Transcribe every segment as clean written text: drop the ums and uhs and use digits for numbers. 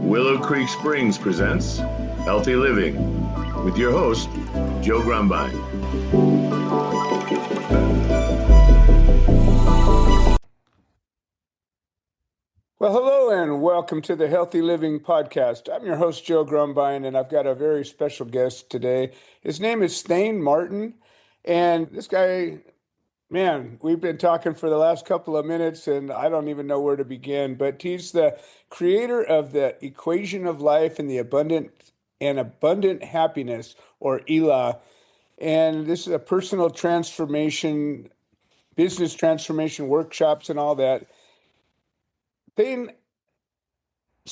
Willow Creek Springs presents Healthy Living with your host, Joe Grumbine. Well, hello and welcome to the Healthy Living Podcast. I'm your host, Joe Grumbine, and I've got a very special guest today. His name is Thayne Martin, and this guy, man, we've been talking for the last couple of minutes, and I don't even know where to begin, but he's the creator of the equation of life and the abundant happiness, or ELA. And this is a personal transformation, business transformation workshops and all that. Thayne's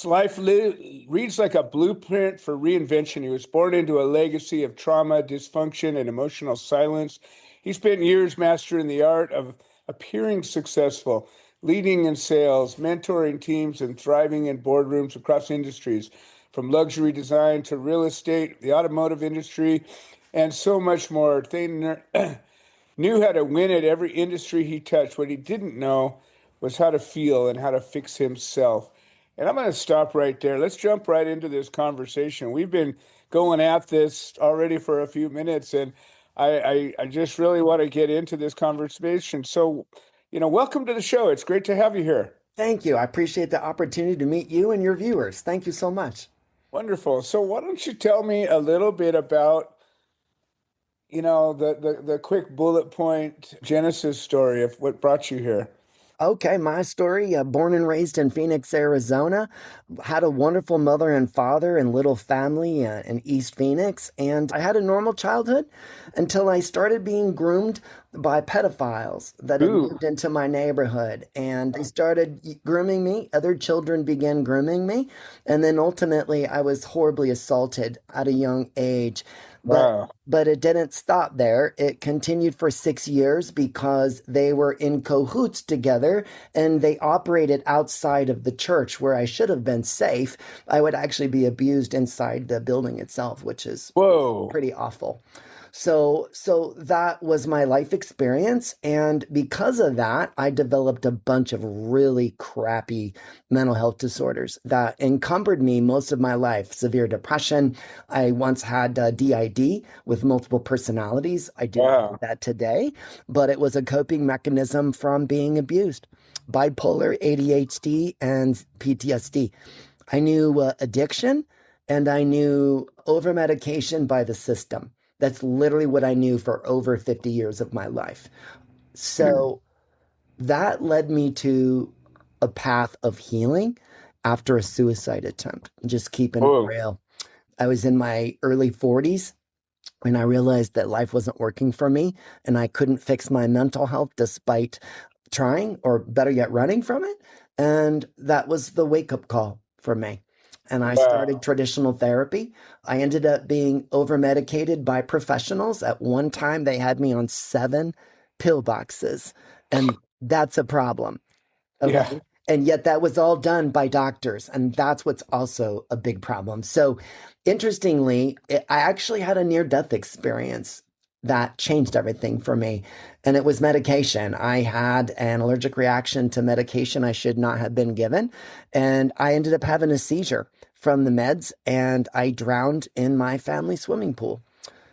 life reads like a blueprint for reinvention. He was born into a legacy of trauma, dysfunction, and emotional silence. He spent years mastering the art of appearing successful, leading in sales, mentoring teams, and thriving in boardrooms across industries, from luxury design to real estate, the automotive industry, and so much more. Thayne knew how to win at every industry he touched. What he didn't know was how to feel and how to fix himself. And I'm going to stop right there. Let's jump right into this conversation. We've been going at this already for a few minutes, and I just really want to get into this conversation. So, welcome to the show. It's great to have you here. Thank you. I appreciate the opportunity to meet you and your viewers. Thank you so much. Wonderful. So why don't you tell me a little bit about, the quick bullet point Genesis story of what brought you here? Okay, my story, born and raised in Phoenix, Arizona, had a wonderful mother and father and little family in East Phoenix. And I had a normal childhood until I started being groomed by pedophiles that had moved into my neighborhood. And they started grooming me. Other children began grooming me. And then ultimately, I was horribly assaulted at a young age. But it didn't stop there. It continued for 6 years because they were in cahoots together and they operated outside of the church where I should have been safe. I would actually be abused inside the building itself, which is pretty awful. So that was my life experience. And because of that, I developed a bunch of really crappy mental health disorders that encumbered me most of my life. Severe depression. I once had DID with multiple personalities. I do not do that today, but it was a coping mechanism from being abused. Bipolar, ADHD, and PTSD. I knew addiction and I knew overmedication by the system. That's literally what I knew for over 50 years of my life. So that led me to a path of healing after a suicide attempt. Just keeping it real. I was in my early 40s when I realized that life wasn't working for me and I couldn't fix my mental health despite trying, or better yet, running from it. And that was the wake-up call for me. And I started traditional therapy. I ended up being over-medicated by professionals. At one time, they had me on 7 pill boxes, and that's a problem. Okay? Yeah. And yet that was all done by doctors, and that's what's also a big problem. So interestingly, I actually had a near-death experience that changed everything for me. And it was medication. I had an allergic reaction to medication I should not have been given. And I ended up having a seizure from the meds, and I drowned in my family swimming pool.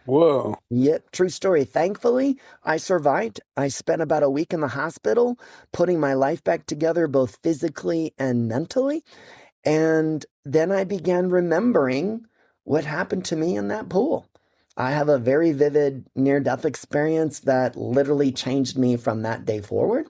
Whoa. Yep, true story. Thankfully, I survived. I spent about a week in the hospital putting my life back together, both physically and mentally. And then I began remembering what happened to me in that pool. I have a very vivid near-death experience that literally changed me from that day forward.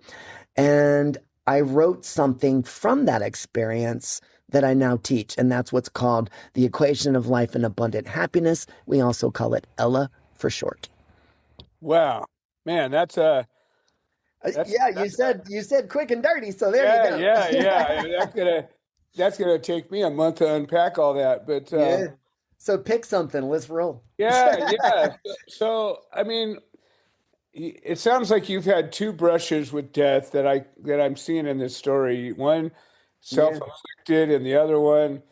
And I wrote something from that experience that I now teach, and that's what's called the equation of life and abundant happiness. We also call it ELA for short. Wow, man, that's you said quick and dirty, so there you go. Yeah. That's gonna take me a month to unpack all that, but yeah. So pick something. Let's roll. Yeah. So, I mean, it sounds like you've had 2 brushes with death that I'm seeing in this story. One self-inflicted, and the other one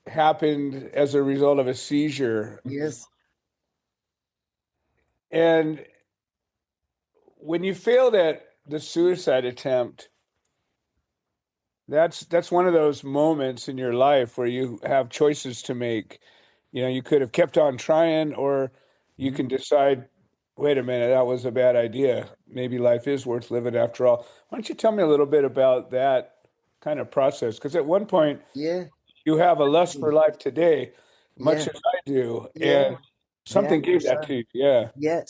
happened as a result of a seizure. Yes. And when you failed at the suicide attempt, That's one of those moments in your life where you have choices to make. You could have kept on trying, or you Mhm. can decide, wait a minute, that was a bad idea. Maybe life is worth living after all. Why don't you tell me a little bit about that kind of process? Because at one point Yeah. you have a lust for life today, much Yeah. as I do, Yeah. and Yeah, something for gave that sure. to you. Yeah. Yeah.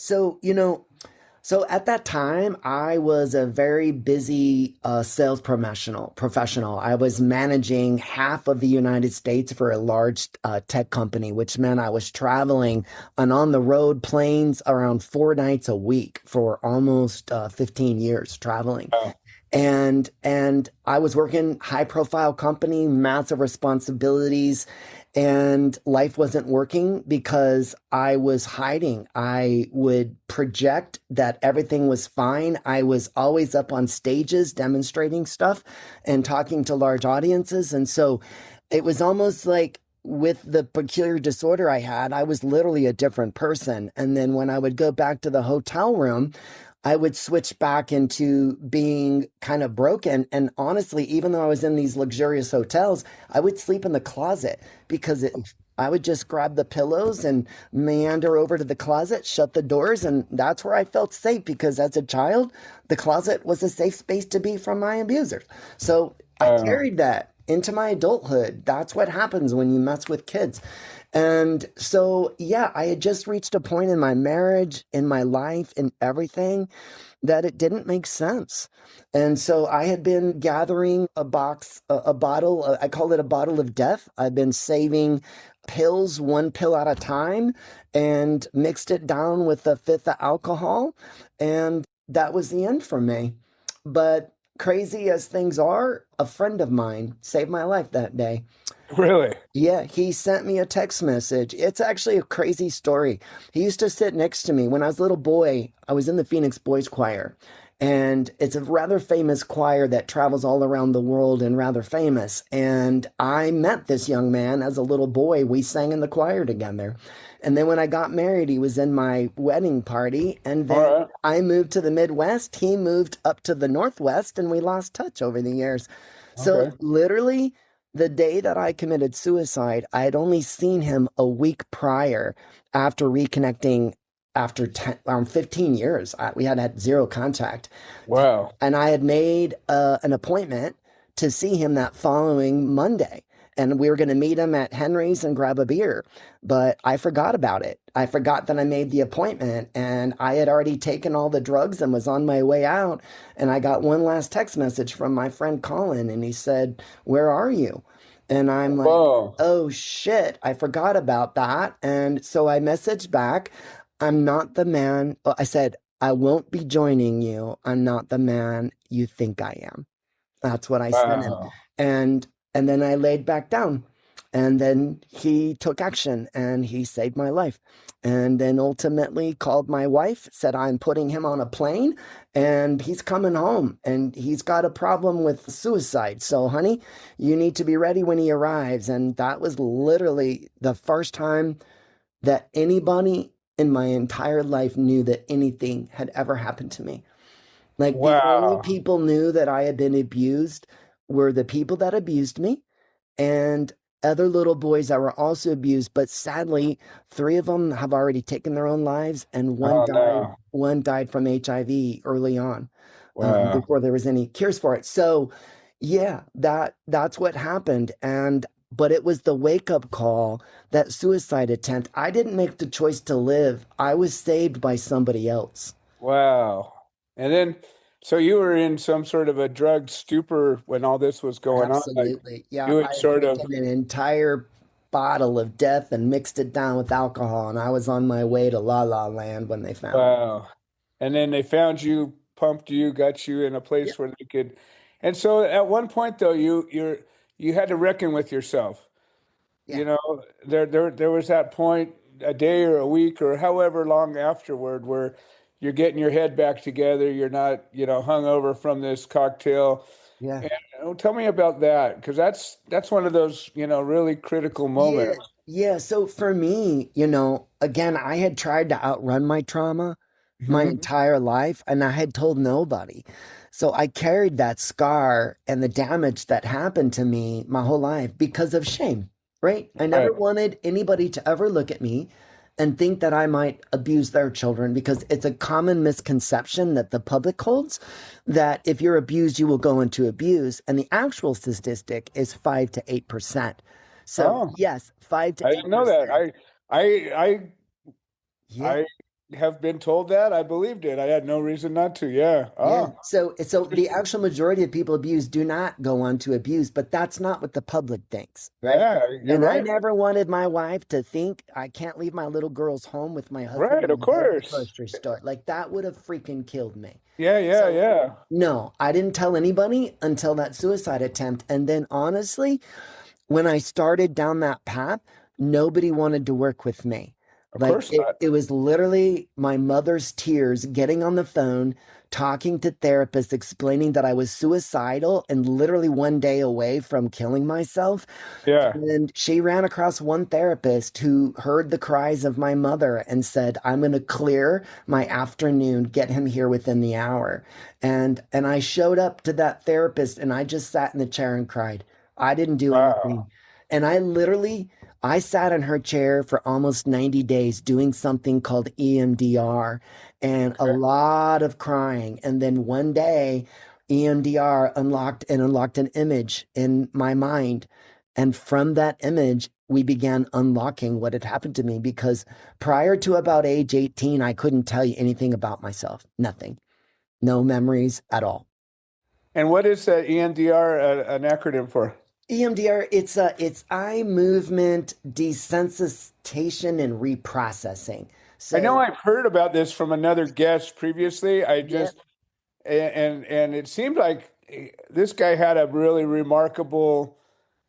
So at that time, I was a very busy sales professional. I was managing half of the United States for a large tech company, which meant I was traveling and on the road planes around 4 nights a week for almost 15 years traveling. Wow. And I was working high profile company, massive responsibilities, and life wasn't working because I was hiding. I would project that everything was fine. I was always up on stages demonstrating stuff and talking to large audiences. And so it was almost like with the peculiar disorder I had, I was literally a different person. And then when I would go back to the hotel room, I would switch back into being kind of broken. And honestly, even though I was in these luxurious hotels, I would sleep in the closet because I would just grab the pillows and meander over to the closet, shut the doors, and that's where I felt safe because as a child, the closet was a safe space to be from my abusers. So I Wow. carried that into my adulthood. That's what happens when you mess with kids. And so, yeah, I had just reached a point in my marriage, in my life, in everything that it didn't make sense. And so I had been gathering a bottle, I call it a bottle of death. I've been saving pills, one pill at a time, and mixed it down with a fifth of alcohol. And that was the end for me. But crazy as things are, a friend of mine saved my life that day. Really? Yeah, he sent me a text message. It's actually a crazy story. He used to sit next to me when I was a little boy. I was in the Phoenix Boys Choir, and it's a rather famous choir that travels all around the world and rather famous. And I met this young man as a little boy. We sang in the choir together. And then when I got married, he was in my wedding party. And All then right. I moved to the Midwest. He moved up to the Northwest, and we lost touch over the years. So Okay. literally, the day that I committed suicide, I had only seen him a week prior after reconnecting after 15 years. We had had zero contact. Wow. And I had made an appointment to see him that following Monday. And we were going to meet him at Henry's and grab a beer. But I forgot about it. I forgot that I made the appointment and I had already taken all the drugs and was on my way out. And I got one last text message from my friend Colin and he said, "Where are you?" And I'm like, Whoa. "Oh shit, I forgot about that." And so I messaged back, "I'm not the man." I said, "I won't be joining you. I'm not the man you think I am." That's what I sent him. Wow. And and then I laid back down. And then he took action and he saved my life. And then ultimately called my wife, said I'm putting him on a plane and he's coming home and he's got a problem with suicide. So, honey, you need to be ready when he arrives. And that was literally the first time that anybody in my entire life knew that anything had ever happened to me. Like the only Wow. people knew that I had been abused were the people that abused me and other little boys that were also abused. But sadly, three of them have already taken their own lives, and one Oh died. no. One died from HIV early on, Wow. before there was any cures for it. So, yeah, that's what happened. And but it was the wake up call, that suicide attempt. I didn't make the choice to live. I was saved by somebody else. Wow. And then, so you were in some sort of a drug stupor when all this was going on, like Absolutely. Yeah, you I had had sort of, taken an entire bottle of death and mixed it down with alcohol, and I was on my way to La La Land when they found me. wow. And then they found you, pumped you, got you in a Yeah, place where they could. And so at one point though, you had to reckon with yourself. yeah, There was that point, a day or a week or however long afterward, where you're getting your head back together. You're not, hungover from this cocktail. yeah. And tell me about that, because that's one of those, really critical Yeah, moments. yeah. So for me, again, I had tried to outrun my trauma. my Hmm. entire life, and I had told nobody. So I carried that scar and the damage that happened to me my whole life because of shame, right? I never Right. wanted anybody to ever look at me and think that I might abuse their children because it's a common misconception that the public holds that if you're abused, you will go into abuse. And the actual statistic is 5 to 8%. So, Oh, yes, 5 to I didn't know that. 8%. I Yeah. I have been told that. I believed it. I had no reason not to. Yeah. Yeah. Oh, So the interesting. actual majority of people abused do not go on to abuse, but that's not what the public thinks, right? Yeah, you're And I right. never wanted my wife to think I can't leave my little girls home with my husband Right, when of we go to the course. grocery store. Like that would have freaking killed me. Yeah, yeah, So yeah. no, I didn't tell anybody until that suicide attempt. And then honestly, when I started down that path, nobody wanted to work with me. Of Like course it, not. it was literally my mother's tears getting on the phone, talking to therapists, explaining that I was suicidal and literally one day away from killing myself. Yeah. And she ran across one therapist who heard the cries of my mother and said, I'm going to clear my afternoon, get him here within the hour. And I showed up to that therapist and I just sat in the chair and cried. I didn't do Wow. anything. And I sat in her chair for almost 90 days doing something called EMDR and a Okay. lot of crying. And then one day, EMDR unlocked an image in my mind. And from that image, we began unlocking what had happened to me because prior to about age 18, I couldn't tell you anything about myself. Nothing. No memories at all. And what is that EMDR an acronym for? EMDR, it's eye movement desensitization and reprocessing. I know So, I've heard about this from another guest previously. I yeah, just and it seemed like this guy had a really remarkable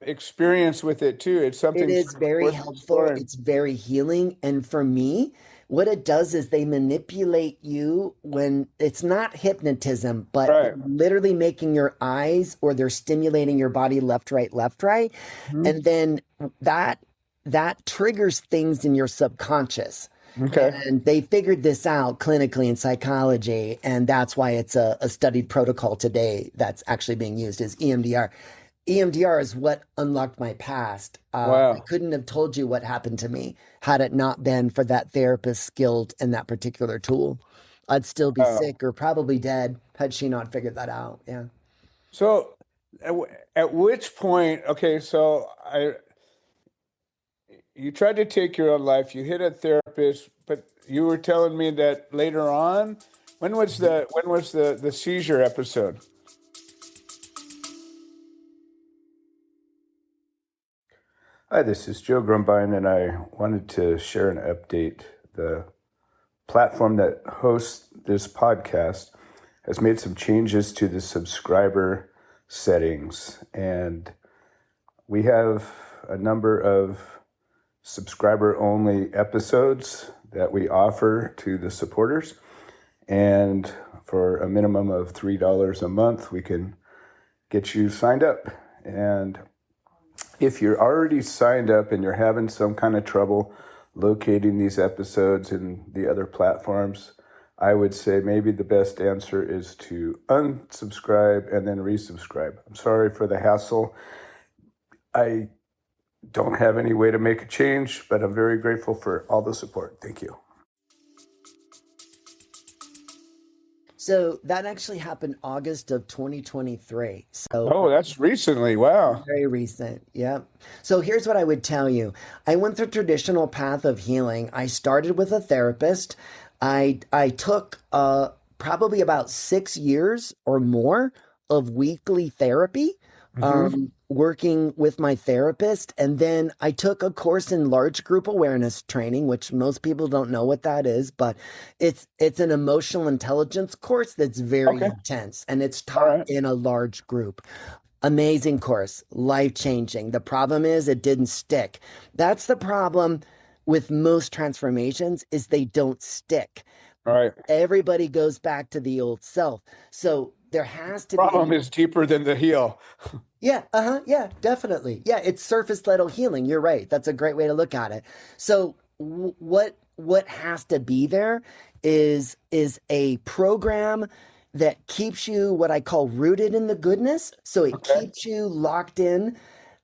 experience with it too. It's it something is certainly very worth helpful. exploring. It's very healing. And for me, what it does is they manipulate you when it's not hypnotism, but Right. literally making your eyes or they're stimulating your body left, right, left, right. Mhm. And then that that triggers things in your subconscious. Okay. And they figured this out clinically in psychology, and that's why it's a studied protocol today that's actually being used is EMDR. EMDR is what unlocked my past. I Wow. couldn't have told you what happened to me had it not been for that therapist skilled in that particular tool. I'd still be Wow. sick or probably dead had she not figured that out. Yeah. So at which point, okay, so I you tried to take your own life, you hit a therapist, but you were telling me that later on, when was the seizure episode? Hi, this is Joe Grumbine, and I wanted to share an update. The platform that hosts this podcast has made some changes to the subscriber settings, and we have a number of subscriber only episodes that we offer to the supporters. And for a minimum of $3 a month, we can get you signed up. And if you're already signed up and you're having some kind of trouble locating these episodes in the other platforms, I would say maybe the best answer is to unsubscribe and then resubscribe. I'm sorry for the hassle. I don't have any way to make a change, but I'm very grateful for all the support. Thank you. So that actually happened August of 2023. So Oh, that's recently. Wow. very recent. Yep. So here's what I would tell you. I went the traditional path of healing. I started with a therapist. I took probably about 6 years or more of weekly therapy, Hmm. working with my therapist. And then I took a course in large group awareness training, which most people don't know what that is, but it's an emotional intelligence course that's very Okay. intense and it's All taught right. in a large group. Amazing course, life changing. The problem is it didn't stick. That's the problem with most transformations is they don't stick. All right. Everybody goes back to the old self. So there has to Problem be is deeper than the heel. yeah, yeah, definitely. Yeah, it's surface level healing. You're right. That's a great way to look at it. So what what has to be there is a program that keeps you what I call rooted in the goodness. So it Okay. keeps you locked in,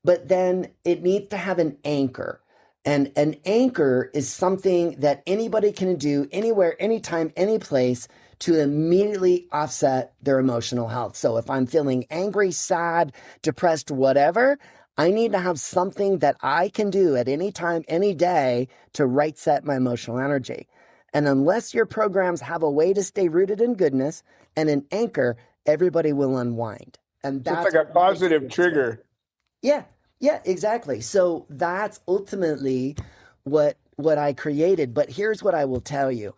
but then it needs to have an anchor. And an anchor is something that anybody can do anywhere, anytime, any place to immediately offset their emotional health. So if I'm feeling angry, sad, depressed, whatever, I need to have something that I can do at any time, any day to right set my emotional energy. And unless your programs have a way to stay rooted in goodness and an anchor, everybody will unwind. And So it's that's like a what makes a positive good story. trigger. Yeah, yeah, exactly. So that's ultimately what I created. But here's what I will tell you.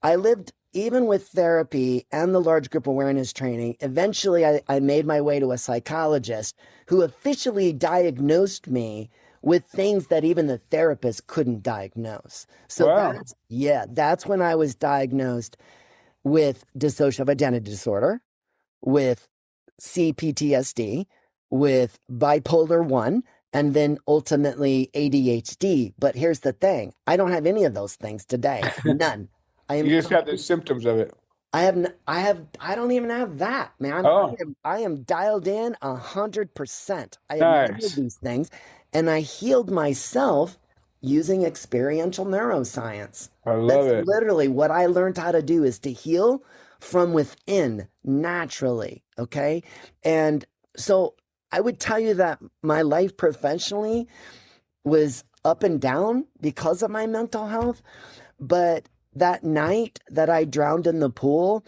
I lived, even with therapy and the large group awareness training, eventually I made my way to a psychologist who officially diagnosed me with things that even the therapist couldn't diagnose. So Wow. that's when I was diagnosed with dissociative identity disorder, with CPTSD, with bipolar 1, and then ultimately ADHD. But here's the thing, I don't have any of those things today. None. I You am just have the symptoms of it. I don't even have that, man. Oh, I am dialed in 100%. I have none of nice. these things. And I healed myself using experiential neuroscience. I love That's it. literally what I learned how to do, is to heal from within naturally. Okay. And so I would tell you that my life professionally was up and down because of my mental health. But that night that I drowned in the pool,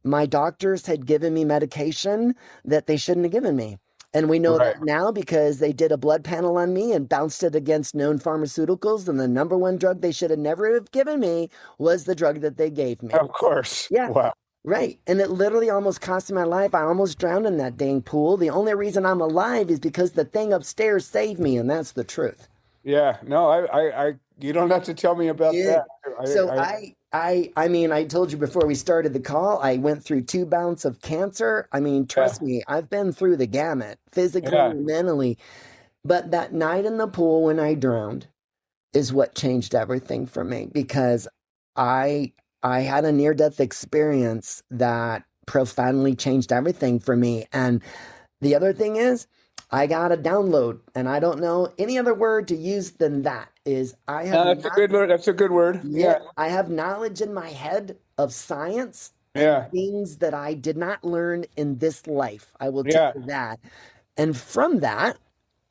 my doctors had given me medication that they shouldn't have given me. And we know Right. that now because they did a blood panel on me and bounced it against known pharmaceuticals. And the number one drug they should have never have given me was the drug that they gave me. Of course. Yeah, Wow. right. And it literally almost cost me my life. I almost drowned in that dang pool. The only reason I'm alive is because the thing upstairs saved me. And that's the truth. Yeah. No, you don't have to tell me about Yeah. that. So I, I mean, I told you before we started the call, I went through 2 bouts of cancer. I mean, yeah, trust me, I've been through the gamut, physically yeah. and mentally. But that night in the pool when I drowned is what changed everything for me, because I I had a near-death experience that profoundly changed everything for me. And the other thing is, I got a download, and I don't know any other word to use than that. Is I have That's a not good word. That's a good word. Yeah, Yeah. I have knowledge in my head of science and Yeah. things that I did not learn in this life. I will tell Yeah. you that. And from that,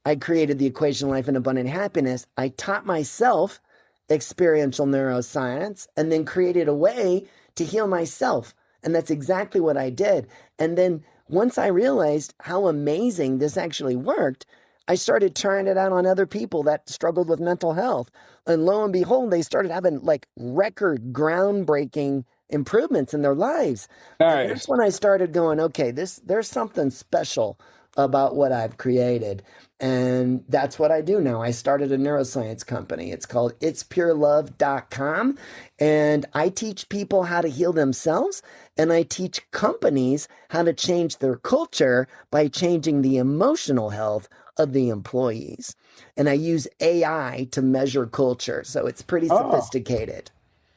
I created the equation life and abundant happiness. I taught myself experiential neuroscience and then created a way to heal myself. And that's exactly what I did. And then once I realized how amazing this actually worked, I started trying it out on other people that struggled with mental health. And lo and behold, they started having like record groundbreaking improvements in their lives. And that's Nice. when I started going, okay, there's something special about what I've created. And that's what I do now. I started a neuroscience company. It's called itspurelove.com. And I teach people how to heal themselves. And I teach companies how to change their culture by changing the emotional health of the employees. And I use AI to measure culture. So it's pretty Oh, sophisticated.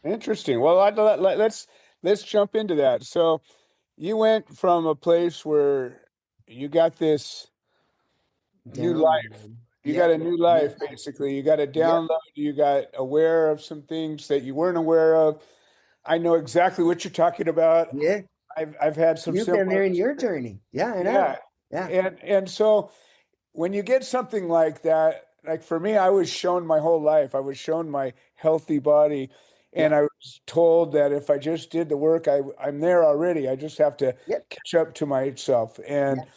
interesting. Well, let's jump into that. So you went from a place where you got this new life. Download. You got Yep. a new Yep. life, basically. You got a Yep. download. You got aware of some things that you weren't aware of. I know exactly what you're talking about. Yeah. I've had some You've been similar. there in your journey. Yeah, I know. Yeah. Yeah. And so when you get something like that, like for me, I was shown my whole life. I was shown my healthy body, and Yep. I was told that if I just did the work, I'm there already. I just have to Yep. catch up to myself. And Yep.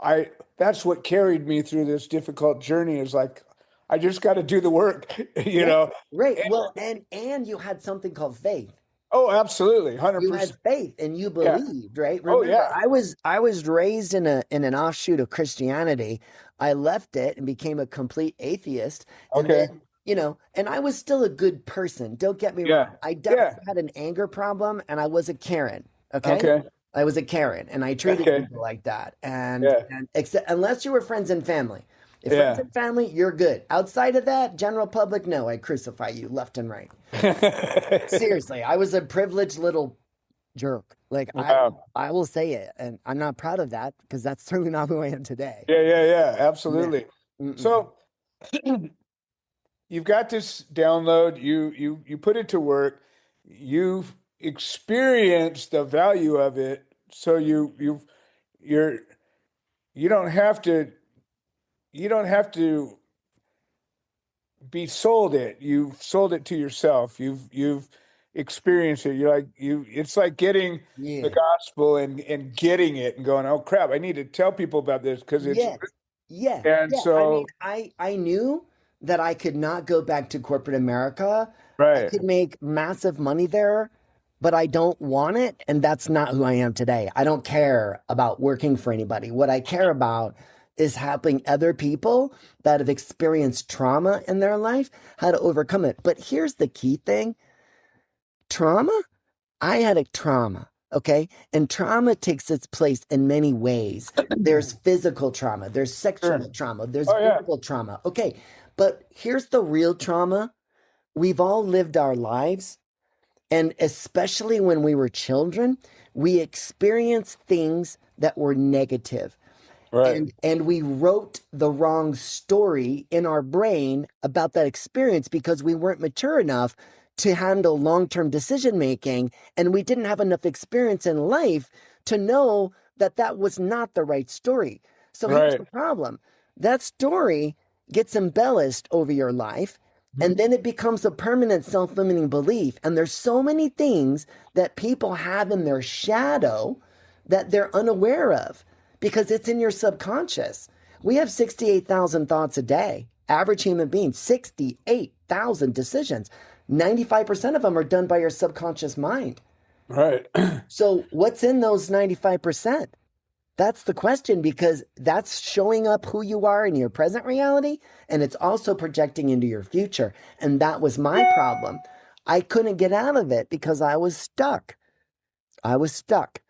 I that's what carried me through this difficult journey is like I just got to do the work, you Yeah. know. Right. And, Well, and you had something called faith. oh, absolutely, You had 100%. faith and you Yeah. believed, right? Oh, Remember, yeah. I was raised in an offshoot of Christianity. I left it and became a complete atheist. And Okay. then, and I was still a good person. Don't get me Yeah. wrong. I Yeah. definitely had an anger problem and I was a Karen. Okay. Okay. I was a Karen and I treated Okay. people like that. And Yeah. except unless you were friends and family. If friends Yeah. and family, you're good. Outside of that, general public, no, I crucify you left and right. Seriously, I was a privileged little jerk. Like Wow. I will say it, and I'm not proud of that because that's certainly not who I am today. Yeah, No. absolutely. Mm-mm. So you've got this download, you put it to work, you've experienced the value of it, so you're you don't have to you don't have to be sold it. You've sold it to yourself. You've experienced it. You're like you it's like getting the Yeah. gospel and getting it and going, oh crap, I need to tell people about this because it's Yes. Yeah. and Yeah. I mean, so I knew that I could not go back to corporate America. I right, could make massive money there, but I don't want it, and that's not who I am today. I don't care about working for anybody. What I care about is helping other people that have experienced trauma in their life how to overcome it. But here's the key thing. Trauma I had a trauma, okay? And trauma takes its place in many ways. There's physical trauma, there's sexual sure. trauma, there's Oh yeah, verbal trauma. Okay, but here's the real trauma. We've all lived our lives, and especially when we were children, we experienced things that were negative. right, And we wrote the wrong story in our brain about that experience because we weren't mature enough to handle long-term decision making, and we didn't have enough experience in life to know that that was not the right story. So here's right. the problem. That story gets embellished over your life, and then it becomes a permanent self-limiting belief. And there's so many things that people have in their shadow that they're unaware of because it's in your subconscious. We have 68,000 thoughts a day. Average human being, 68,000 decisions. 95% of them are done by your subconscious mind. Right. So, what's in those 95%? That's the question because that's showing up who you are in your present reality, and it's also projecting into your future. And that was my problem. I couldn't get out of it because I was stuck. I was stuck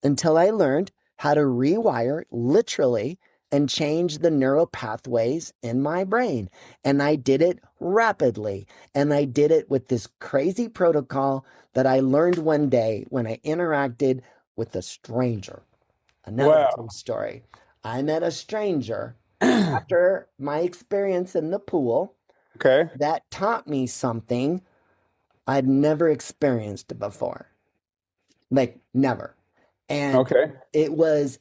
until I learned how to rewire literally and change the neural pathways in my brain. And I did it rapidly. And I did it with this crazy protocol that I learned one day when I interacted with a stranger. Another true Wow. story. I met a stranger after my experience in the pool Okay. that taught me something I'd never experienced before. Like never. And Okay. it was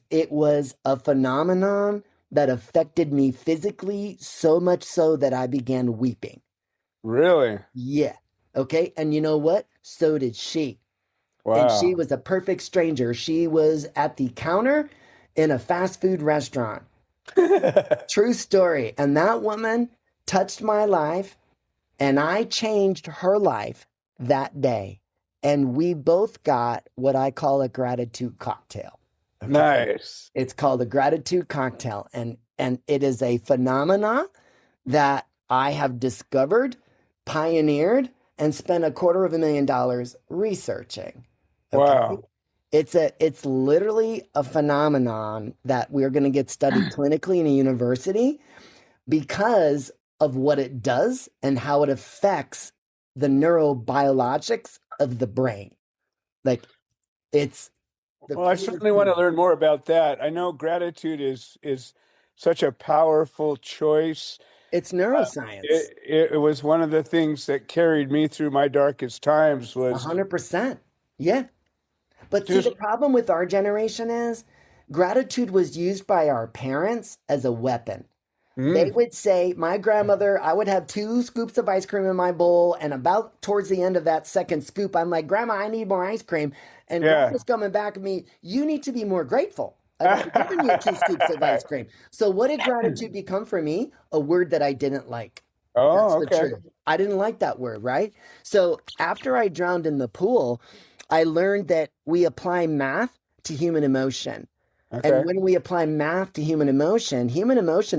a phenomenon that affected me physically so much so that I began weeping. Really? Yeah. Okay. And you know what? So did she. And she Wow. was a perfect stranger. She was at the counter in a fast food restaurant. True story. And that woman touched my life, and I changed her life that day. And we both got what I call a gratitude cocktail. Okay. Nice. It's called a gratitude cocktail, and it is a phenomena that I have discovered, pioneered, and spent $250,000 researching. Okay. Wow. It's literally a phenomenon that we're going to get studied clinically in a university because of what it does and how it affects the neurobiologics of the brain. Like it's the Well, I coolest certainly want thing. to learn more about that. I know gratitude is such a powerful choice. It's neuroscience. It was one of the things that carried me through my darkest times was 100%. Yeah. But see, just the problem with our generation is gratitude was used by our parents as a weapon. They mm, would say, my grandmother, I would have 2 scoops of ice cream in my bowl. And about towards the end of that second scoop, I'm like, Grandma, I need more ice cream. And yeah. Grandma's coming back at me, you need to be more grateful. I've only given you 2 scoops of ice cream. So what did gratitude become for me? A word that I didn't like. That's Oh, the okay. truth. I didn't like that word, right? So after I drowned in the pool, I learned that we apply math to human emotion. And Okay. when we apply math to human emotion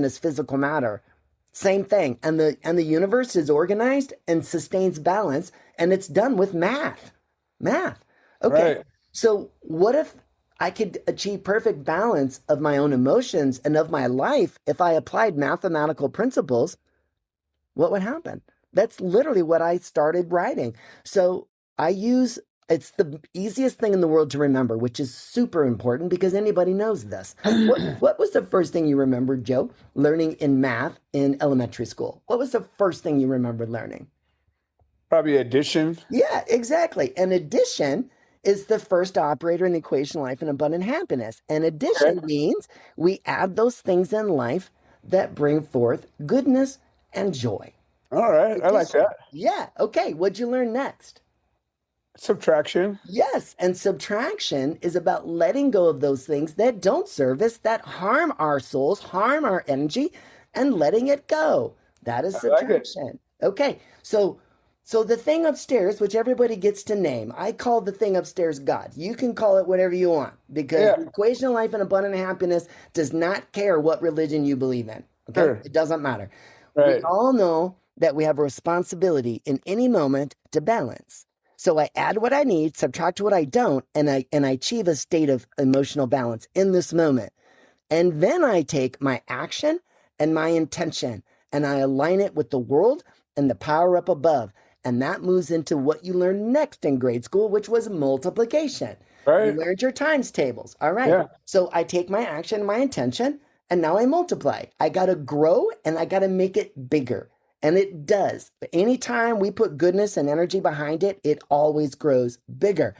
is physical matter. Same thing. And the universe is organized and sustains balance, and it's done with math. Math. Okay. Right. So what if I could achieve perfect balance of my own emotions and of my life if I applied mathematical principles. What would happen? That's literally what I started writing. So I use it's the easiest thing in the world to remember, which is super important because anybody knows this. What was the first thing you remembered, Joe, learning in math in elementary school? What was the first thing you remembered learning? Probably addition. Yeah, exactly. And addition is the first operator in the equation of life and abundant happiness. And addition Okay. means we add those things in life that bring forth goodness and joy. All right. I like Addition. that. Yeah. Okay. What'd you learn next? Subtraction. Yes. And subtraction is about letting go of those things that don't serve us, that harm our souls, harm our energy, and letting it go. That is I like it. subtraction. Okay. So the thing upstairs, which everybody gets to name, I call the thing upstairs God. You can call it whatever you want because Yeah. the equation of life and abundant happiness does not care what religion you believe in. Okay. Sure. It doesn't matter. We Right. all know that we have a responsibility in any moment to balance. So I add what I need, subtract what I don't, and I achieve a state of emotional balance in this moment. And then I take my action and my intention and I align it with the world and the power up above. And that moves into what you learned next in grade school, which was multiplication. You Right. learned your times tables. All right. Yeah. So I take my action, my intention, and now I multiply. I got to grow and I got to make it bigger. And it does. Anytime we put goodness and energy behind it, it always grows bigger.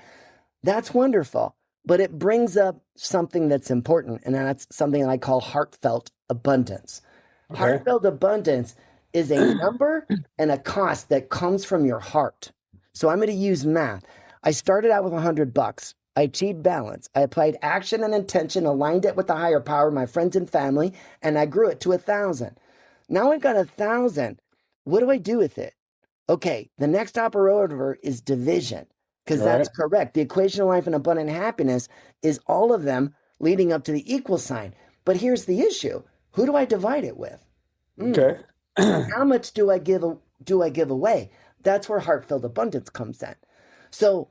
That's wonderful. But it brings up something that's important, and that's something that I call heartfelt abundance. Okay. Heartfelt abundance is a number and a cost that comes from your heart. So I'm going to use math. I started out with $100. I achieved balance. I applied action and intention, aligned it with the higher power, my friends and family, and I grew it to 1,000. Now I've got 1,000. What do I do with it? Okay, the next operator is division, because All that's right. correct. The equation of life and abundant happiness is all of them leading up to the equal sign. But here's the issue. Who do I divide it with? Okay. How much do I give away? That's where heartfelt abundance comes in. So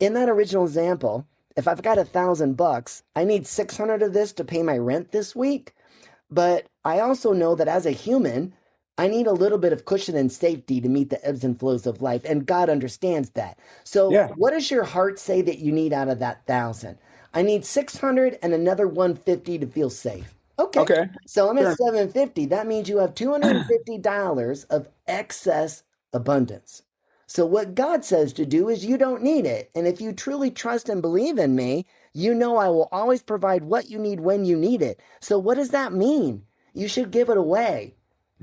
in that original example, if I've got $1,000, I need 600 of this to pay my rent this week. But I also know that as a human, I need a little bit of cushion and safety to meet the ebbs and flows of life. And God understands that. So Yeah. what does your heart say that you need out of that 1,000? I need 600 and another 150 to feel safe. Okay. Okay. So I'm at Sure. 750. That means you have $250 of excess abundance. So what God says to do is you don't need it. And if you truly trust and believe in me, you know I will always provide what you need when you need it. So what does that mean? You should give it away.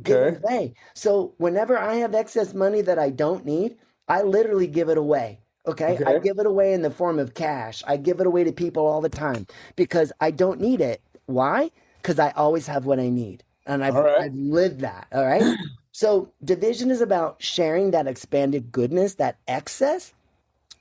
Give it Okay. away. So whenever I have excess money that I don't need, I literally give it away. Okay. I Okay. give it away in the form of cash. I give it away to people all the time because I don't need it. Why? Because I always have what I need. And All right. I've lived that. All right. So division is about sharing that expanded goodness, that excess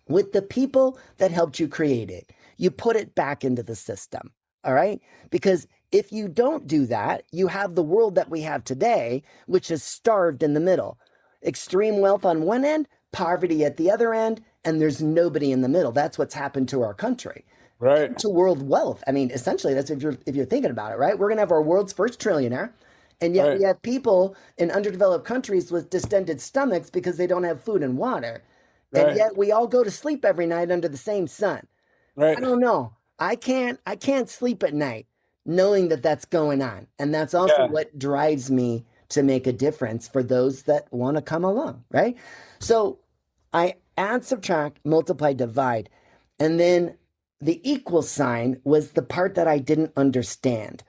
with the people that helped you create it. You put it back into the system. All right. Because if you don't do that, you have the world that we have today, which is starved in the middle. Extreme wealth on one end, poverty at the other end, and there's nobody in the middle. That's what's happened to our country. Right. To world wealth. I mean, essentially, that's if you're thinking about it, right? We're gonna have our world's first trillionaire, and yet Right. we have people in underdeveloped countries with distended stomachs because they don't have food and water. And Right. yet we all go to sleep every night under the same sun. I Right. don't know. I can't sleep at night knowing that that's going on. And that's also Yeah. what drives me to make a difference for those that want to come along, right? So I add, subtract, multiply, divide. And then the equal sign was the part that I didn't understand.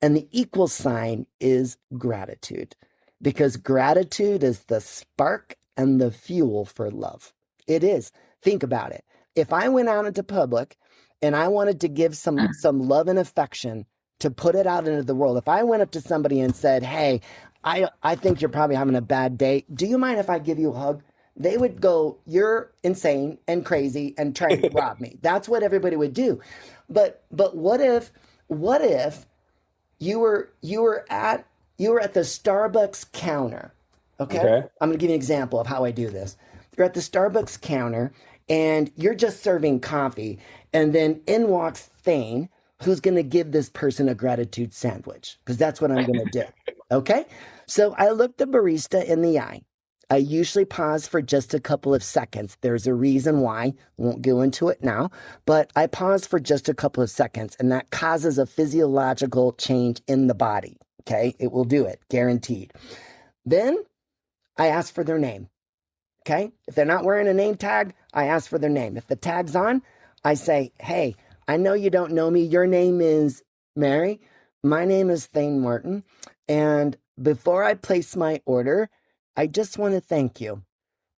And the equal sign is gratitude, because gratitude is the spark and the fuel for love. It is. Think about it. If I went out into public and I wanted to give some love and affection to put it out into the world, if I went up to somebody and said, "Hey, I think you're probably having a bad day. Do you mind if I give you a hug?" They would go, "You're insane and crazy and trying to rob me." That's what everybody would do. But what if you were at the Starbucks counter. Okay? Okay. I'm going to give you an example of how I do this. You're at the Starbucks counter and you're just serving coffee. And then in walks Thane, who's going to give this person a gratitude sandwich, because that's what I'm going to do. Okay. So I look the barista in the eye. I usually pause for just a couple of seconds. There's a reason why. Won't go into it now, but I pause for just a couple of seconds, and that causes a physiological change in the body. Okay. It will do it, guaranteed. Then I ask for their name. Okay. If they're not wearing a name tag, I ask for their name. If the tag's on, I say, hey, I know you don't know me. Your name is Mary. My name is Thayne Martin. And before I place my order, I just want to thank you.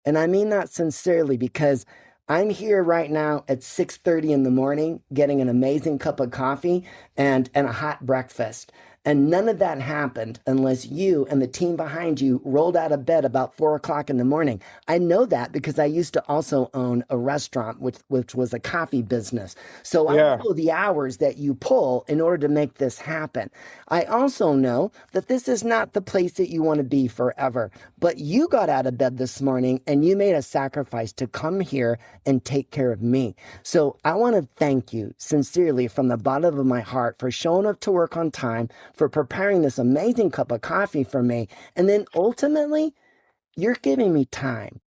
And I mean that sincerely, because I'm here right now at 6:30 in the morning getting an amazing cup of coffee and a hot breakfast. And none of that happened unless you and the team behind you rolled out of bed about 4 o'clock in the morning. I know that because I used to also own a restaurant, which was a coffee business. So I Yeah. know the hours that you pull in order to make this happen. I also know that this is not the place that you want to be forever. But you got out of bed this morning and you made a sacrifice to come here and take care of me. So I want to thank you sincerely from the bottom of my heart for showing up to work on time, for preparing this amazing cup of coffee for me. And then ultimately, you're giving me time.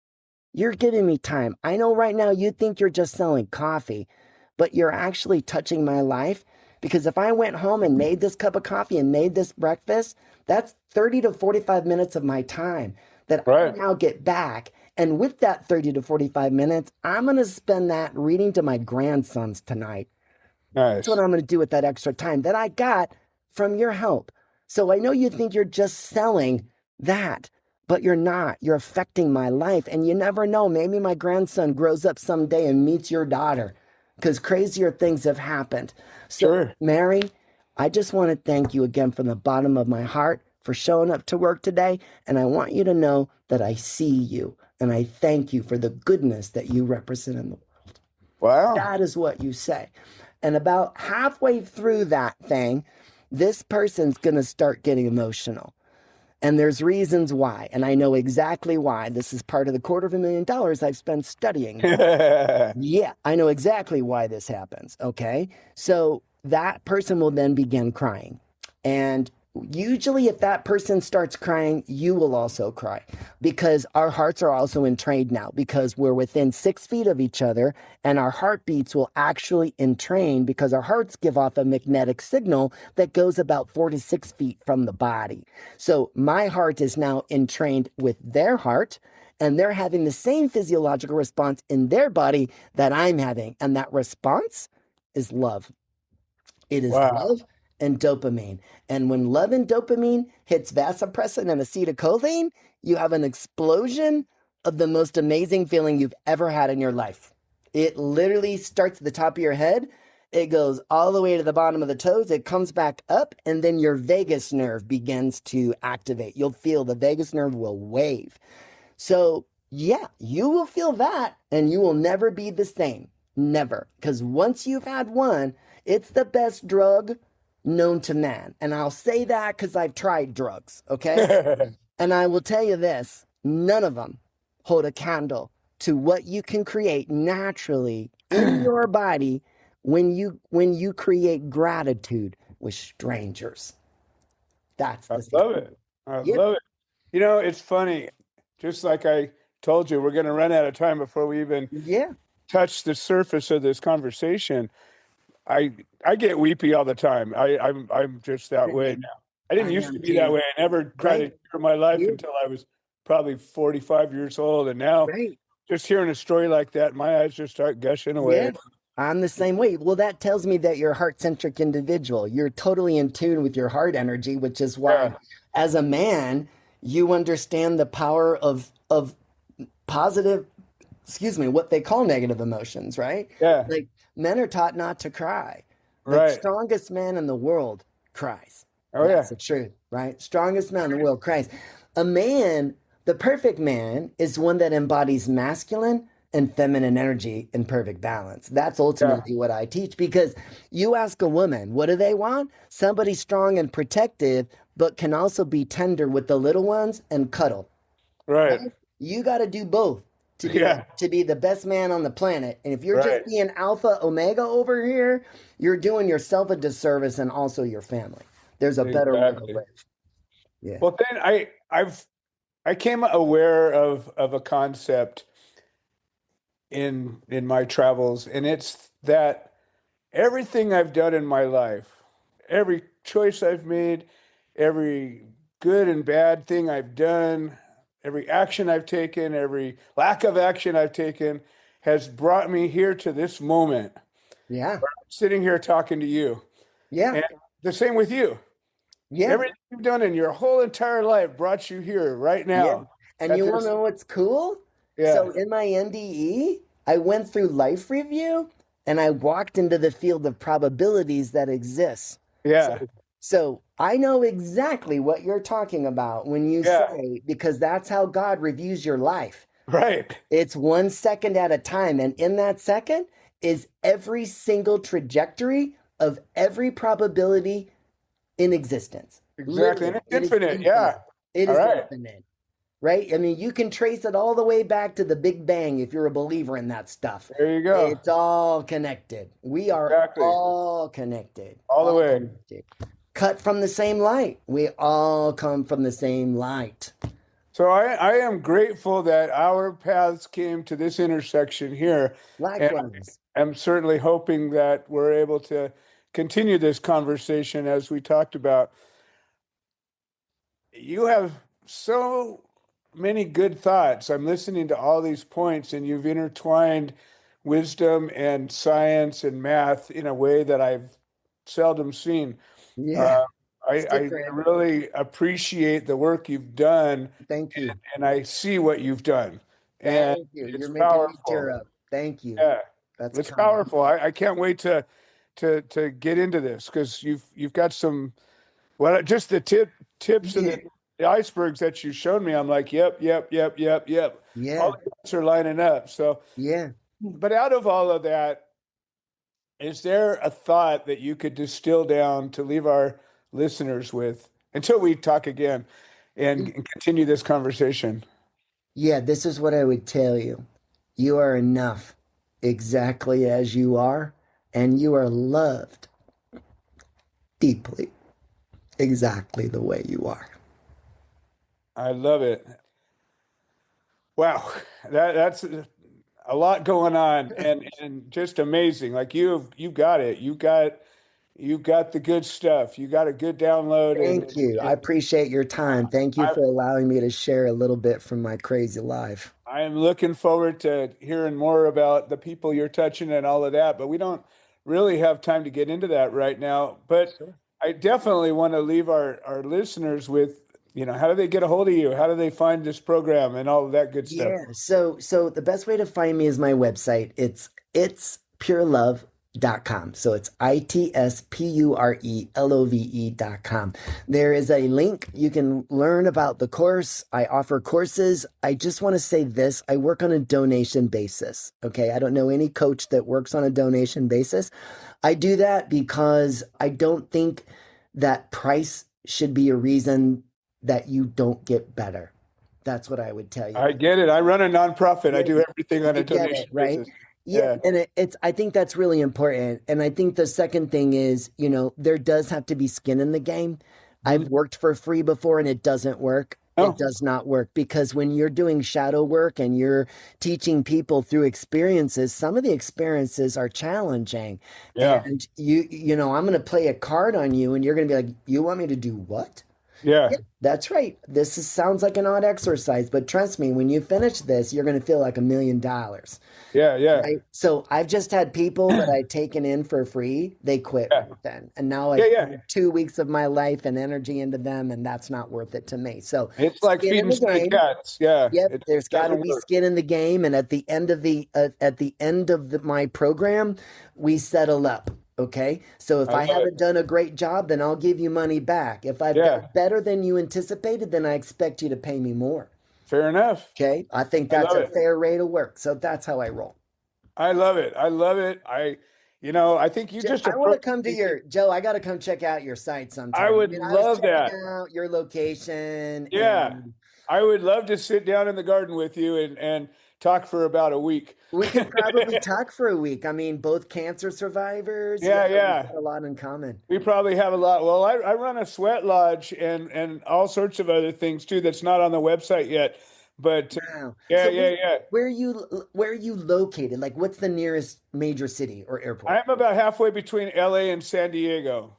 You're giving me time. I know right now you think you're just selling coffee, but you're actually touching my life, because if I went home and made this cup of coffee and made this breakfast, that's 30 to 45 minutes of my time that I now get back. And with that 30 to 45 minutes, I'm going to spend that reading to my grandsons tonight. That's what Nice. I'm going to do with that extra time that I got from your help. So I know you think you're just selling that, but you're not. You're affecting my life. And you never know. Maybe my grandson grows up someday and meets your daughter, because crazier things have happened. So, Sure. Mary, I just want to thank you again from the bottom of my heart for showing up to work today. And I want you to know that I see you and I thank you for the goodness that you represent in the world. Wow. That is what you say. And about halfway through that thing, this person's going to start getting emotional. And there's reasons why. And I know exactly why. This is part of the $250,000 I've spent studying. Yeah, I know exactly why this happens. Okay. So that person will then begin crying. And usually, if that person starts crying, you will also cry, because our hearts are also entrained now, because we're within 6 feet of each other, and our heartbeats will actually entrain because our hearts give off a magnetic signal that goes about 4 to 6 feet from the body. So my heart is now entrained with their heart, and they're having the same physiological response in their body that I'm having. And that response is love. It is Wow. love and dopamine. And when love and dopamine hits vasopressin and acetylcholine, you have an explosion of the most amazing feeling you've ever had in your life. It literally starts at the top of your head. It goes all the way to the bottom of the toes. It comes back up, and then your vagus nerve begins to activate. You'll feel the vagus nerve will wave. So, yeah, you will feel that, and you will never be the same. Never. Because once you've had one, it's the best drug known to man. And I'll say that because I've tried drugs, okay? And I will tell you this, none of them hold a candle to what you can create naturally in your body when you create gratitude with strangers. That's I the love secret. it. I Yep. love it. You know, it's funny. Just like I told you, we're going to run out of time before we even Yeah. touch the surface of this conversation. I I get weepy all the time. I'm just that way Same. now. I didn't I used to am be that too. way. I never tried Right. to share my life You until I was probably 45 years old, and now right. just hearing a story like that, my eyes just start gushing away. Yeah. I'm the same way. Well, that tells me that you're a heart-centric individual. You're totally in tune with your heart energy, which is why, Yeah, as a man, you understand the power of positive, excuse me, what they call negative emotions, right? yeah, Like, men are taught not to cry. The right. strongest man in the world cries. Oh That's yeah, the truth, right? Strongest man in the world cries. A man, the perfect man, is one that embodies masculine and feminine energy in perfect balance. That's yeah, ultimately what I teach, because you ask a woman, what do they want? Somebody strong and protective, but can also be tender with the little ones and cuddle, right. right? You got to do both Yeah. to be the best man on the planet. And if you're just Right. being alpha omega over here, you're doing yourself a disservice and also your family. There's a better way to Exactly. live. Yeah. Well, then I came aware of a concept in my travels, and it's that everything I've done in my life, every choice I've made, every good and bad thing I've done, every action I've taken, every lack of action I've taken has brought me here to this moment, Yeah. sitting here talking to you. Yeah. And the same with you. Yeah. Everything you've done in your whole entire life brought you here right Yeah. now And at you want to this. know what's cool? So Yeah. in my NDE, I went through life review and I walked into the field of probabilities that exists. So, Yeah. so I know exactly what you're talking about when you Yeah. say, because that's how God reviews your life. Right. It's 1 second at a time. And in that second is every single trajectory of every probability in existence. Exactly. And Literally, it's it is infinite. infinite. Yeah. It All is right. infinite, right? I mean, you can trace it all the way back to the Big Bang if you're a believer in that stuff. There you go. It's all connected. We are Exactly. all connected, All the all way. connected. Cut from the same light. We all come from the same light. So I am grateful that our paths came to this intersection here. And Likewise. I'm certainly hoping that we're able to continue this conversation as we talked about. You have so many good thoughts. I'm listening to all these points, and you've intertwined wisdom and science and math in a way that I've seldom seen. Yeah, Uh, it's I different. really appreciate the work you've done, Thank you. and I see what you've done, and Thank you. You're it's making me tear powerful. up. Thank you. Yeah, That's it's kind. powerful. I can't wait to get into this because you've got some well just the tips of Yeah. the icebergs that you showed me. I'm like, yep, yep, yep, yep, yep. All Yeah. the dots are lining up. So, Yeah. but out of all of that, is there a thought that you could distill down to leave our listeners with until we talk again and continue this conversation? Yeah, this is what I would tell you. You are enough exactly as you are, and you are loved deeply exactly the way you are. I love it. Wow, that's a lot going on and just amazing. Like you've got it. You've got the good stuff. You got a good download Thank you. I appreciate your time. Thank you I for allowing me to share a little bit from my crazy life. I am looking forward to hearing more about the people you're touching and all of that, but we don't really have time to get into that right now. But Sure. I definitely want to leave our listeners with, how do they get a hold of you? How do they find this program and all of that good stuff? Yeah. So the best way to find me is my website. It's purelove.com. So it's ITSPURELOVE.com. There is a link. You can learn about the course. I offer courses. I just want to say this. I work on a donation basis. Okay. I don't know any coach that works on a donation basis. I do that because I don't think that price should be a reason that you don't get better. That's what I would tell you. I get it. I run a nonprofit. I Yeah, do everything on a you get it, donation right? basis. Yeah, Yeah. and it's I think that's really important. And I think the second thing is, there does have to be skin in the game. I've Mhm. worked for free before and it doesn't work. It Oh, does not work because when you're doing shadow work and you're teaching people through experiences, some of the experiences are challenging. yeah. And I'm going to play a card on you and you're going to be like, "You want me to do what?" Yeah. Yeah, that's right. Sounds like an odd exercise, but trust me, when you finish this, you're going to feel like $1 million. Yeah. Yeah. Right. So I've just had people that I've taken in for free. They quit Yeah. right then. And now Yeah. I've Yeah. poured 2 weeks of my life and energy into them, and that's not worth it to me. So It's like skin in feeding the stray game. cats. Yeah. Yep, It there's got to doesn't be work. skin in the game. And at the end of my program, we settle up. Okay. So if I I love it. haven't done a great job, then I'll give you money back. If I've done Yeah. better than you anticipated, then I expect you to pay me more. Fair enough. Okay. I think I that's love a it. fair rate of work. So that's how I roll. I love it. I love it. I think you just I want to approached come to me. Joe. I got to come check out your site I sometime. I would mean, I was love checking that. out your location Yeah. and I would love to sit down in the garden with you and talk for about a week. We could probably talk for a week. I mean, both cancer survivors. Yeah, We've yeah. got a lot in common. We probably have a lot. Well, I run a sweat lodge and all sorts of other things too that's not on the website yet. But Wow. yeah, So yeah, yeah. where are you located? Like, what's the nearest major city or airport? I'm about halfway between LA and San Diego.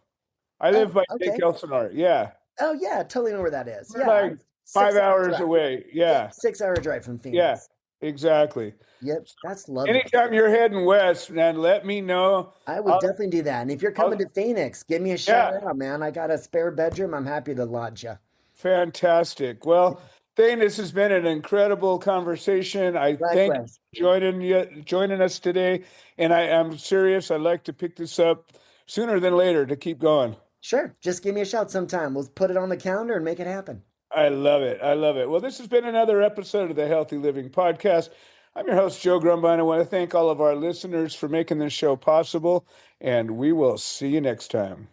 I live Oh, by Lake okay. Elsinore. Yeah. Oh, yeah, totally know where that is. We're Yeah, like I'm five 6 hour hours drive. away. Yep, Yeah. 6 hour drive from Yeah. Phoenix. Exactly. Yep, that's lovely. Anytime you're heading west, man, let me know. I would I'll, definitely do that. And if you're coming I'll to Phoenix, give me a shout yeah. out, man. I got a spare bedroom. I'm happy to lodge you. Fantastic. Well, Thane, this has been an incredible conversation. I thank you Likewise. for joining us today. And I am serious. I'd like to pick this up sooner than later to keep going. Sure, just give me a shout sometime. We'll put it on the calendar and make it happen. I love it. I love it. Well, this has been another episode of the Healthy Living Podcast. I'm your host, Joe Grumbine. I want to thank all of our listeners for making this show possible, and we will see you next time.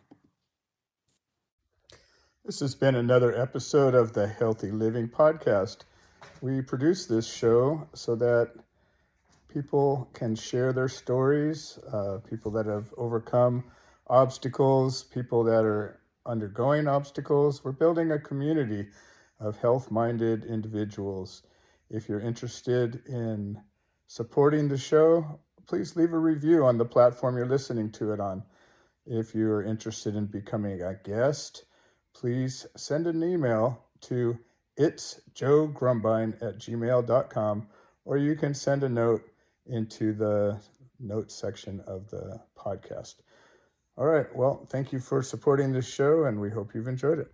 This has been another episode of the Healthy Living Podcast. We produce this show so that people can share their stories, people that have overcome obstacles, people that are undergoing obstacles. We're building a community of health-minded individuals. If you're interested in supporting the show, please leave a review on the platform you're listening to it on. If you're interested in becoming a guest, please send an email to itsjoegrumbine@gmail.com, or you can send a note into the notes section of the podcast. All right. Well, thank you for supporting this show, and we hope you've enjoyed it.